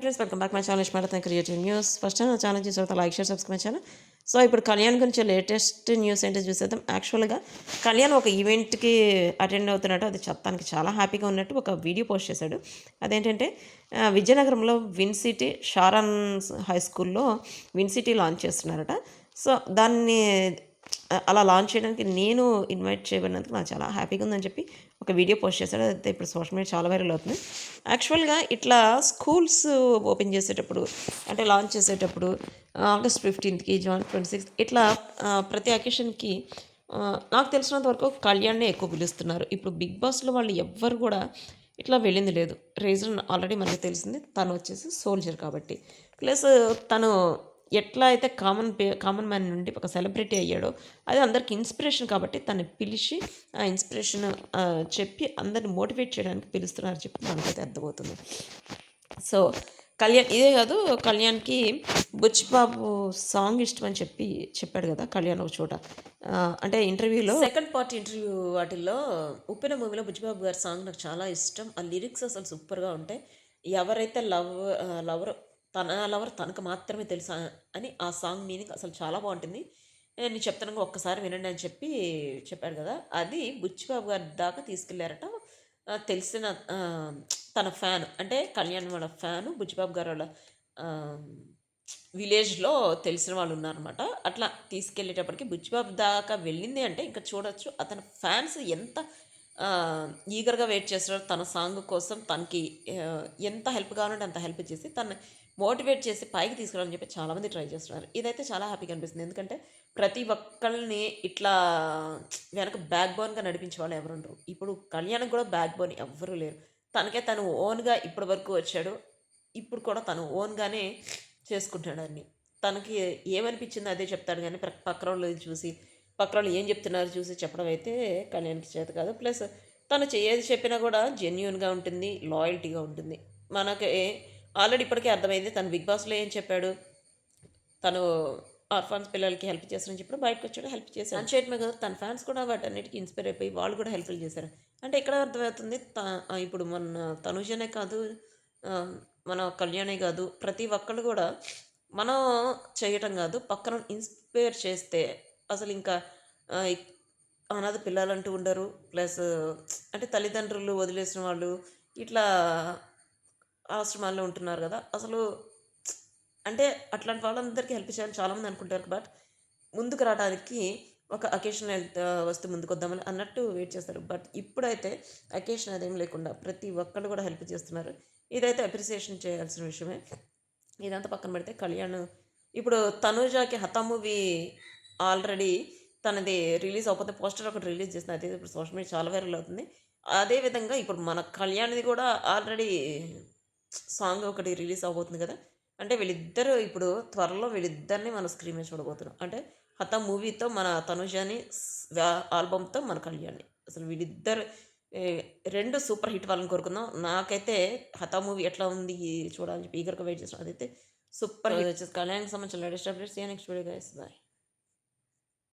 Friends welcome back my channel ఇష్మారత్ creative news. First నా channel చూసిన తర్వాత like share subscribe channel. So ఇప్పుడు కళ్యాణ్ గురించి లేటెస్ట్ న్యూస్ ఏంటో చూసేద్దాం. యాక్చువల్గా కళ్యాణ్ ఒక ఈవెంట్కి అటెండ్ అవుతున్నట్టు, అది తనకి చాలా హ్యాపీగా ఉన్నట్టు ఒక వీడియో పోస్ట్ చేశాడు. అదేంటంటే విజయనగరంలో విన్ సిటీ షారాన్ హై స్కూల్లో విన్ సిటీ లాంచ్ చేస్తున్నారట. సో దాన్ని అలా లాంచ్ చేయడానికి నేను ఇన్వైట్ చేయబడినందుకు నాకు చాలా హ్యాపీగా ఉందని చెప్పి ఒక వీడియో పోస్ట్ చేశాడు. అదైతే ఇప్పుడు సోషల్ మీడియా చాలా వైరల్ అవుతుంది. యాక్చువల్గా ఇట్లా స్కూల్స్ ఓపెన్ చేసేటప్పుడు, అంటే లాంచ్ చేసేటప్పుడు ఆగస్ట్ 15కి, జూన్ 26 ఇట్లా ప్రతి అకేషన్కి నాకు తెలిసినంత వరకు కళ్యాణ్నే ఎక్కువ పిలుస్తున్నారు. ఇప్పుడు బిగ్ బాస్లో వాళ్ళు ఎవ్వరు కూడా ఇట్లా వెళ్ళింది లేదు. రీజన్ ఆల్రెడీ మనకు తెలిసింది, తను వచ్చేసి సోల్జర్ కాబట్టి. ప్లస్ తను ఎట్లా అయితే కామన్ మ్యాన్ నుండి ఒక సెలబ్రిటీ అయ్యాడో, అది అందరికి ఇన్స్పిరేషన్ కాబట్టి తను పిలిచి ఆ ఇన్స్పిరేషన్ చెప్పి అందరిని మోటివేట్ చేయడానికి పిలుస్తున్నారు చెప్పి మనకైతే అర్థమవుతుంది. సో కళ్యాణ్ ఇదే కాదు, కళ్యాణ్కి బుచ్చిబాబు సాంగ్ ఇష్టం అని చెప్పాడు కదా కళ్యాణ్ ఒక చోట. అంటే ఇంటర్వ్యూలో, సెకండ్ పార్ట్ ఇంటర్వ్యూ వాటిల్లో ఉప్పెన మూవీలో బుచ్చిబాబు గారి సాంగ్ నాకు చాలా ఇష్టం. ఆ లిరిక్స్ అసలు సూపర్గా ఉంటాయి. ఎవరైతే లవర్ తన లవర్ తనకు మాత్రమే తెలుసా అని ఆ సాంగ్ మీనింగ్ అసలు చాలా బాగుంటుంది. నేను చెప్తాను ఒక్కసారి వినండి అని చెప్పాడు కదా, అది బుచ్చిబాబు గారి దాకా తీసుకెళ్లారట. తెలిసిన తన ఫ్యాన్, అంటే కళ్యాణ్ వాళ్ళ ఫ్యాను బుచ్చిబాబు గారు వాళ్ళ విలేజ్లో తెలిసిన వాళ్ళు ఉన్నారనమాట. అట్లా తీసుకెళ్ళేటప్పటికి బుచ్చిబాబు దాకా వెళ్ళింది అంటే ఇంకా చూడొచ్చు అతని ఫ్యాన్స్ ఎంత ఈగర్గా వెయిట్ చేస్తున్నారు తన సాంగ్ కోసం. తనకి ఎంత హెల్ప్ కావాలంటే అంత హెల్ప్ చేసి తను మోటివేట్ చేసి పైకి తీసుకురావాలని చెప్పి చాలామంది ట్రై చేస్తున్నారు. ఇదైతే చాలా హ్యాపీగా అనిపిస్తుంది. ఎందుకంటే ప్రతి ఒక్కళ్ళని ఇట్లా వెనక బ్యాక్ బోన్గా నడిపించే వాళ్ళు ఎవరు ఉండరు. ఇప్పుడు కళ్యాణ్కి కూడా బ్యాక్ బోన్ ఎవ్వరూ లేరు. తనకే తను ఓన్గా ఇప్పటి వరకు వచ్చాడు. ఇప్పుడు కూడా తను ఓన్గానే చేసుకుంటాడు అన్ని. తనకి ఏమనిపించిందో అదే చెప్తాడు, కానీ పక్క వాళ్ళు ఏం చెప్తున్నారు చూసి చెప్పడం అయితే కళ్యాణ్కి చేత కాదు. ప్లస్ తను ఏది చెప్పినా కూడా జెన్యున్గా ఉంటుంది, లాయల్టీగా ఉంటుంది. మనకి ఆల్రెడీ ఇప్పటికే అర్థమైంది. తను బిగ్ బాస్లో ఏం చెప్పాడు, తను ఆర్ఫాన్స్ పిల్లలకి హెల్ప్ చేస్తారని చెప్పి బయటకు వచ్చాడు, హెల్ప్ చేశాడు అని చేయడమే కదా, తన ఫ్యాన్స్ కూడా వాటన్నిటికీ ఇన్స్పైర్ అయిపోయి వాళ్ళు కూడా హెల్ప్లు చేశారు. అంటే ఇక్కడ అర్థమవుతుంది, ఇప్పుడు మన తనుజనే కాదు, మన కళ్యాణే కాదు, ప్రతి ఒక్కళ్ళు కూడా మనం చేయటం కాదు, పక్కన ఇన్స్పైర్ చేస్తే అసలు ఇంకా అనాథ పిల్లలంటూ ఉండరు. ప్లస్ అంటే తల్లిదండ్రులు వదిలేసిన వాళ్ళు ఇట్లా ఆశ్రమాల్లో ఉంటున్నారు కదా, అసలు అంటే అట్లాంటి వాళ్ళందరికీ హెల్ప్ చేయాలని చాలామంది అనుకుంటారు. బట్ ముందుకు రావడానికి ఒక అకేషన్ వస్తే ముందుకు వద్దామని అన్నట్టు వెయిట్ చేస్తారు. బట్ ఇప్పుడైతే అకేషన్ అదేం లేకుండా ప్రతి ఒక్కళ్ళు కూడా హెల్ప్ చేస్తున్నారు. ఇదైతే అప్రిసియేషన్ చేయాల్సిన విషయమే. ఇదంతా పక్కన పెడితే కళ్యాణ్ ఇప్పుడు తనూజాకి హతా మూవీ ఆల్రెడీ తనది రిలీజ్ అవ్వకపోతే పోస్టర్ ఒకటి రిలీజ్ చేసిన, అది ఇప్పుడు సోషల్ మీడియా చాలా వైరల్ అవుతుంది. అదేవిధంగా ఇప్పుడు మన కళ్యాణ్ది కూడా ఆల్రెడీ సాంగ్ ఒకటి రిలీజ్ అవబోతుంది కదా. అంటే వీళ్ళిద్దరు ఇప్పుడు త్వరలో వీళ్ళిద్దరిని మన స్క్రీన్ మీద చూడబోతున్నాం. అంటే హత మూవీతో మన తనుజాని, ఆల్బమ్తో మన కళ్యాణ్ని. అసలు వీళ్ళిద్దరు రెండు సూపర్ హిట్ వాళ్ళని కోరుకుందాం. నాకైతే హత మూవీ ఎట్లా ఉంది చూడాలని చెప్పి ఈగర్గా వెయిట్ చేస్తున్నాను. అదైతే సూపర్ హిట్ వచ్చేసి కళ్యాణ్కి సంబంధించిన latest updates. Next video guys, bye.